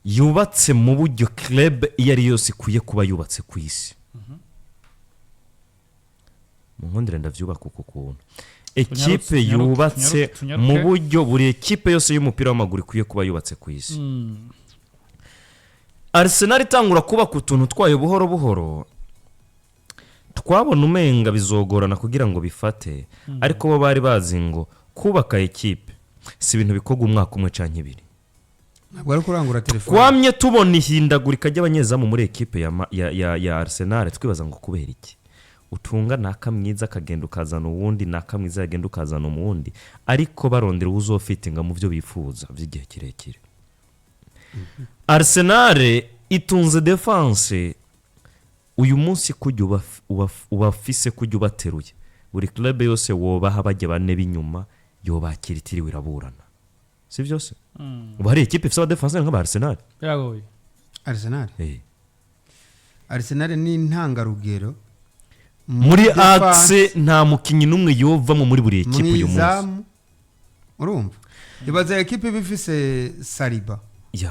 yubatse mu buryo club iyo ari yose kuye kuba yubatse ku isi mu nkundire ndavyubaka uko kuntu ekipe yubatse mu buryo buri ekipe yose y'umupira w'amaguru kuye kuba yubatse ku isi Arsenal itangura kubaka utuntu twayo buhoro buhoro twabona umenga bizogorana kugira ngo bifate ariko bo bari bazi ngo kubaka ekipe si ibintu bikoga umwaka umwe canke ibiri ntabwo ari kurangura telefone kwamye tubona ihindagurika ry'abanyezamu muri ekipe ya Arsenal twibaza ngo kubera iki utunga nakamwiza kagenda ukazana uwundi nakamwiza yagenda ukazana umuwundi ariko barondera uzofitinga mu byo bifuza by'igihe kirekire Arsenal itunze defense uyu munsi kujya ubafise kujya ubateruye buri club yose wobaha bajye bane binyuma yobakira itiriwe iraburana si byose bari equipe ifite defense nka Arsenal yagoye Arsenal ni intangarugero muri axe nta mukinyi numwe yova mu muri buri equipe uyu munsi urumva ibaza equipe bifise Saliba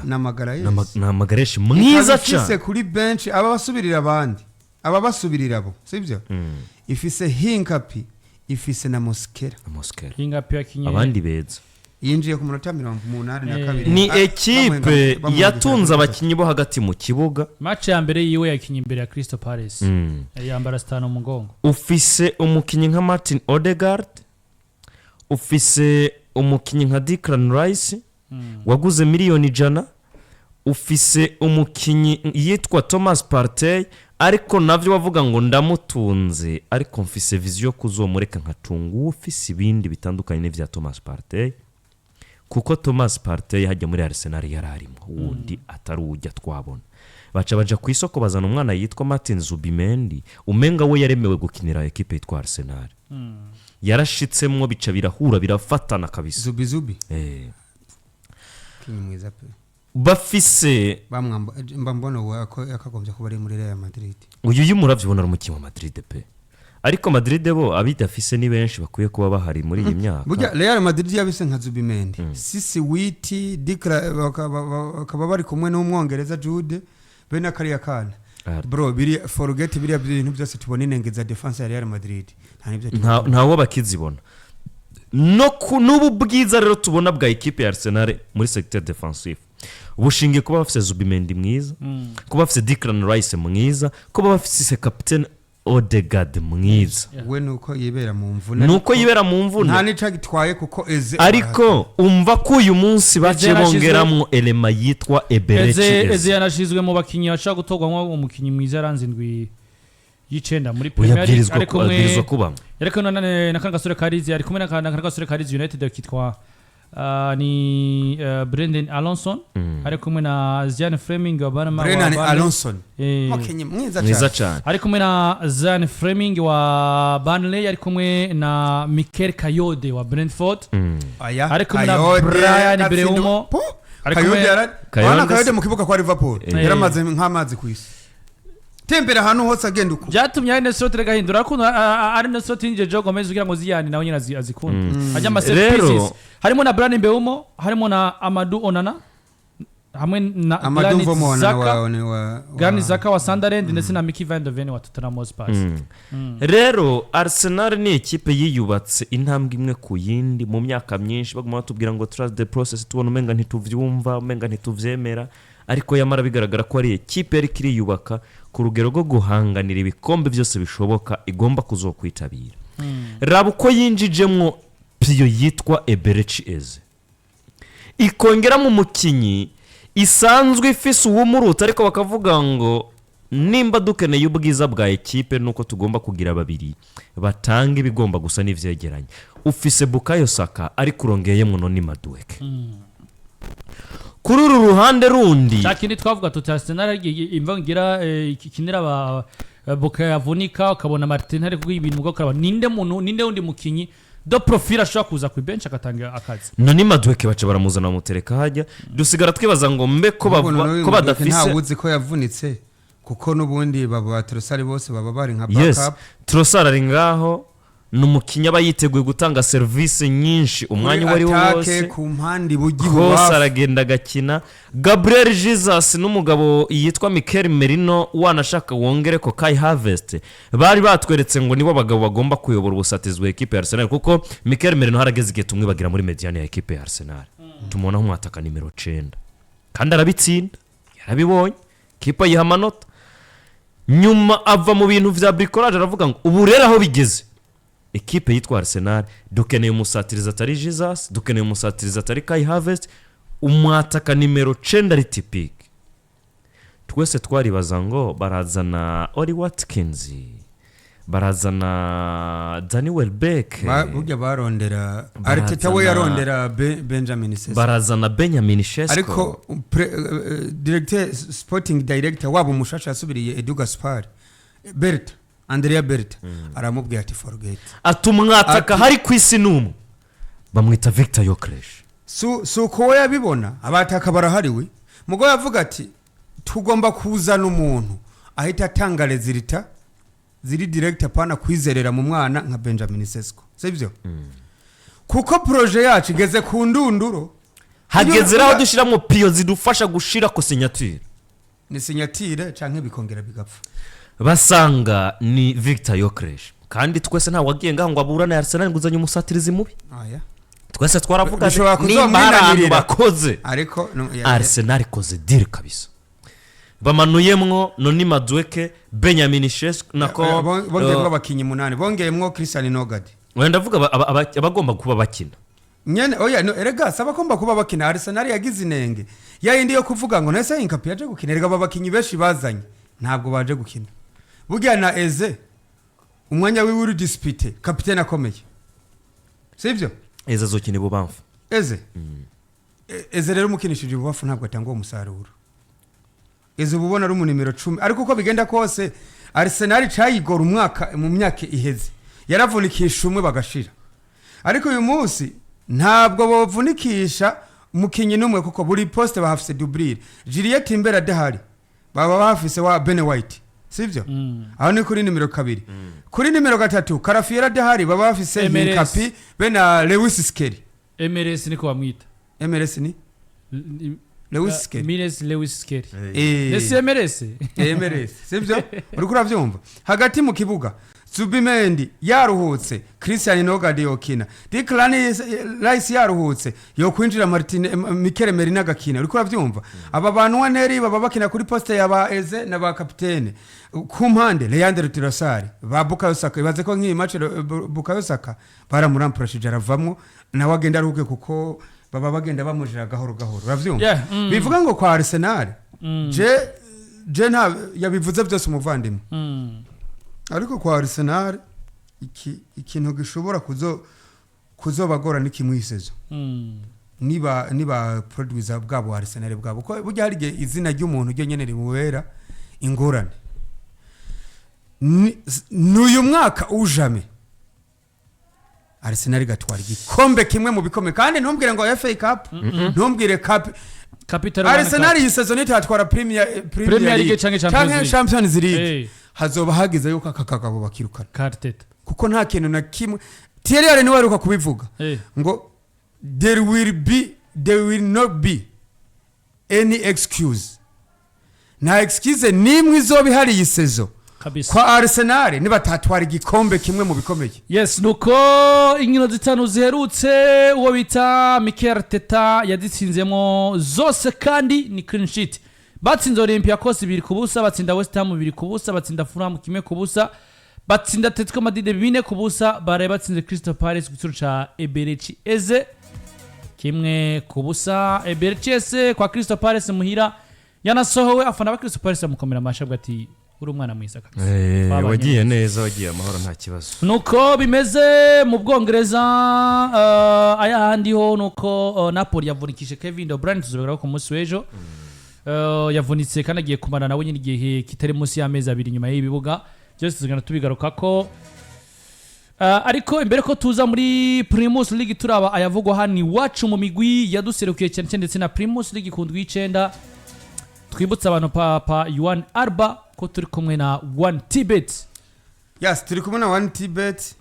na Magareshi mwiza cyane ifise kuri bench aba basubirira abandi aba basubirira abo sibyo ifise Hinkapi ifise na Moskera Hinkapi yakinye abandi beza yinjiye ku munota 82 ni equipe yatunze abakinyi bo hagati mu kibuga match ya mbere yiwe yakinye imbere ya Crystal Palace yambara stano mu ngongo ufise umukinyi nka Martin Odegaard ufise umukinyi nka Declan Rice waguze miliyoni 100 ufise umukinyi yitwa Thomas Partey ariko navyo wavuga ngo ndamutunze ariko mfise vision kuzomureka nkatungu ufise ibindi bitandukanye n'ivya Thomas Partey kuko Thomas Partey hajya muri Arsenal yararimo wundi atarujya twabona baca ku isoko bazana umwana yitwa Martin Zubimendi umenga we yaremewe gukinira equipe yitwa Arsenal yarashitsemwo bica birahura birafatana kabisa Zubi mwiza pe bafise mbambona wako yakagombye kuba ari muri Real Madrid uyu yimuravyibona umukinnyi wa Madrid pe ariko Madrid bo abidafise ni benshi bakuye kuba bahari muri iyi myaka burya Real Madrid yabise nka Zubimendi Sisi Witi Dikra bakaba bari kumwe n'umwongereza Jude bene kariya kana bro biri forget biri ibintu byose tubona inengeza defense ya Real Madrid ntawo bakizibona n'ubu bwiza rero tubona bwa equipe ya Arsenal muri secteur defensif ubushingiye kuba bafise Zubimendi mwiza kuba bafise Declan Rice mwiza kuba bafise captain Odegaard mwiza we nuko yibera mu mvune nta nica gitwaye kuko eze ariko umva ko uyu munsi bace bongeramwo elema yitwa Eze yanashizwe mu bakinyi baca gutogwamwo umukinyi mwiza yaranzindwi y'icenda muri Premier League ariko mwe yariko na kangasore Karizi ari kumwe na kangasore Karizi United kitwa ni Brendan Alonso ari kumwe na Zian Fleming wa Banama Brendan Alonso mukinyi mwiza cyane ari kumwe na Zian Fleming wa Burnley ari kumwe na Mikel Kayode wa Brentford ari kumwe na Brian Breumo ari kumwe Kayode mu kibuga kwa Liverpool yaramaze nk'amazi kwisi tembera hano hose agenda uko byatumye ari Nesot regahindura ko ari Nesot inje Joe Gomez ugira ngo ziyani nawe nyina azikunda ajya masterpieces harimo na Brian Mbeumo harimo na Amadou Onana hamwe na Granit Xhaka wa Sunderland ndetse na Mickey Van de Ven wa Tottenham Hotspur rero Arsenal ni equipe yiyubatse intambwe imwe ku yindi mu myaka myinshi baguma batubwira ngo trust the process tubona umenga ntituvyumva umenga ntituvyemera ariko yamara bigaragara ko ari equipe yari kiriyubaka ku rugero rwo guhanganira ibikombe byose bishoboka igomba kuzokwitabira raba uko yinjijemwo piyo yitwa Eberechi Eze ikongera mu mukinyi isanzwe ifise uwumuruta ariko bakavuga ngo nimba dukeneye ubwiza bwa equipe nuko tugomba kugira babiri batanga ibigomba gusa n'ivyegeranye ufise Bukayo Saka ariko urongeyemwo no ni Madueke kuri uru ruhande rundi cyakindi twavuga tuti Arsenal imvangira ikinira Bukayo avunika ukabona Martin ari kugira ibintu gukora ninde undi mukinyi do profile ashaka kuza ku bench akatanga akazi none Madueke bace baramuzana mutereka hajya dusigara twibaza ngo mbe ko badafise nta wuzi ko yavunitse kuko nubundi baba Trossard bose baba bari nka backup Trossard ari ngaho n'umukinnyi aba yiteguye gutanga serivisi nyinshi umwanya uwo ari wo wose ku mpande bugi hose aragenda agakina. Gabriel Jesus n'umugabo yitwa Mikel Merino wanashaka wongere ko Kai Havertz bari batweretse ngo nibo bagabo bagomba kuyobora ubusatizwe equipe ya Arsenal, kuko Mikel Merino harageze igihe tumwe bagira muri mediane ya equipe ya Arsenal tumubona nk'umwataka nimero 9 kandi arabitsinda yarabibonye kipa yiha amanota. Nyuma ava mu bintu vya bricolage aravuga ngo ubu rero aho bigeze equipe yitwa Arsenal dukeneye umusatiriza atari Jesus, dukeneye umusatiriza atari Kai Havertz, umwataka nimero 9 ari typique. Twese twaribaza ngo barazana Oli Watkins, barazana Danny Welbeck, burya barondera Arteta we yarondera Benjamin Sesko, barazana Benjamin Sesko, ariko director sporting director wabo mushasha yasubiriye Edu Gaspar Bert Andrea Bert aramubwiye ati forget atumwataka hari kwisi numu bamwita Victor Yokresh suko yabibona abataka barahariwe mugo yavuga ati tugomba kuzana umuntu ahita atanga rezilita ziri director pana kwizerera mu mwana nka Benjamin Sesko sibyo kuko projet yacu igeze ku ndunduro hageze raho dushiramo piyo zidufasha gushira ko signature ni signature canke bikongera bigapfa basanga ni Victor Yokresh kandi twese nta wagiye ngaho ngo aburana ya Arsenal nguzanye umusatirizi mubi twese twaravuga nimba abantu bakoze ariko Arsenal koze deal kabisa bamanuyemwo noni Madueke Benjamin Sesko nako bongeyemwo abakinyi 8 bongeyemwo Christian Nogadi wenda vuga abagomba kuba bakina nyene oya no erega sabakomba kuba bakina. Arsenal yagize inenge yayindi yo kuvuga ngo nese inkapi yaje gukina erega abakinyi beshi bazanye ntabwo baje gukina burya na Eze umwanya wiwe dispute kapitene akomeye sivyo Eze azokina bubamfu Eze rero mukinishije bubafu ntabwo atanga umusaruro. Eze ububona ari mu nimero 10 ariko uko bigenda kose Arsenal cayigora umwaka mu myaka iheze yaravunikisha umwe bagashira, ariko uyu munsi ntabwo bavunikisha mukinyi numwe kuko buri poste bahafise doublure. Juliet Imbera dehari baba bahafise wa Bene White sivyo aho ni kuri nimero 2 kuri nimero 3 Karafiera dehari baba bahafise Hinkapi bena Lewis Skelly MLS niko bamwita MLS ni Lewis Skelly Lewis Skelly ese MLS sivyo uri kuravyumva hagati mu kibuga Zubimendi yaruhutse Christian Nogadi yokina Declan Rice yaruhutse yo kwinjira Mikel Merino agakina uri kuravyumva aba bantu waneri baba bakina kuri poste yaba Eze na ba kapitene ku mpande Leandro Trossard ba Bukayo Saka ibaze ko nk'iyi match Bukayo Saka baramuramprashije aravamwo na wagenda ruke kuko baba bagenda bamujira gahoro uravyumva bivuga ngo kwa Arsenal je nta yabivuze byose umuvandimwe ariko kwa Arsenal ikintu gishobora kuzobagora nikimwisezo niba producer bwabo Arsenal bwabo ko burya hari izina ry'umuntu ryo nyene rimuwera ingorane n'uyu mwaka ujame Arsenal gatwara igikombe kimwe mu bikombe kandi ntumbwire ngo FA Cup ntumbwire Cup Arsenal iyi season itatwara Premier League canke Champions League hazoba hagize yuko akakagabo bakirukana Arteta kuko nta kintu na kimwe Thierry ni waruka kubivuga ngo there will not be any excuse na excuse nimwe izobi hari iyi season kwa Arsenal niba tatwara igikombe kimwe mu bikomeye. Yes nuko inkino zitanu ziherutse uwo bita Mikel Arteta yaditsinzemo zose kandi ni clean sheet. Batsinze Olympiacos 2-0, batsinda West Ham 2-0, batsinda Fulham 1-0, batsinda Atletico Madrid 4-0, bare batsinze Crystal Palace ku ca Eberechi Eze 1-0. Eberechi Eze kwa Crystal Palace muhira yanasohowe afana ba Crystal Palace mukomera amashabwa ati uri umwana mwiza kabisa wagiye neza wagiye amahoro nta kibazo nuko bimeze mu Bwongereza. Aya handi ho nuko Napoli yavunikije Kevin De Bruyne tuzobera ko munsi w'ejo yavunitse kandi agiye kumara nawe nyine igihe kitari munsi y'amezi 2 nyuma y'ibibuga byose tuzagana tubigaruka ko ariko imbere ko tuza muri Primus League turaba ayavugwa hani wacu mu migwi yaduserukiye cyane ndetse na Primus League kundwi 9 twibutsa abantu papa Yuan Arba ko turi kumwe na One Tibet yes turi kumwe na 1tbet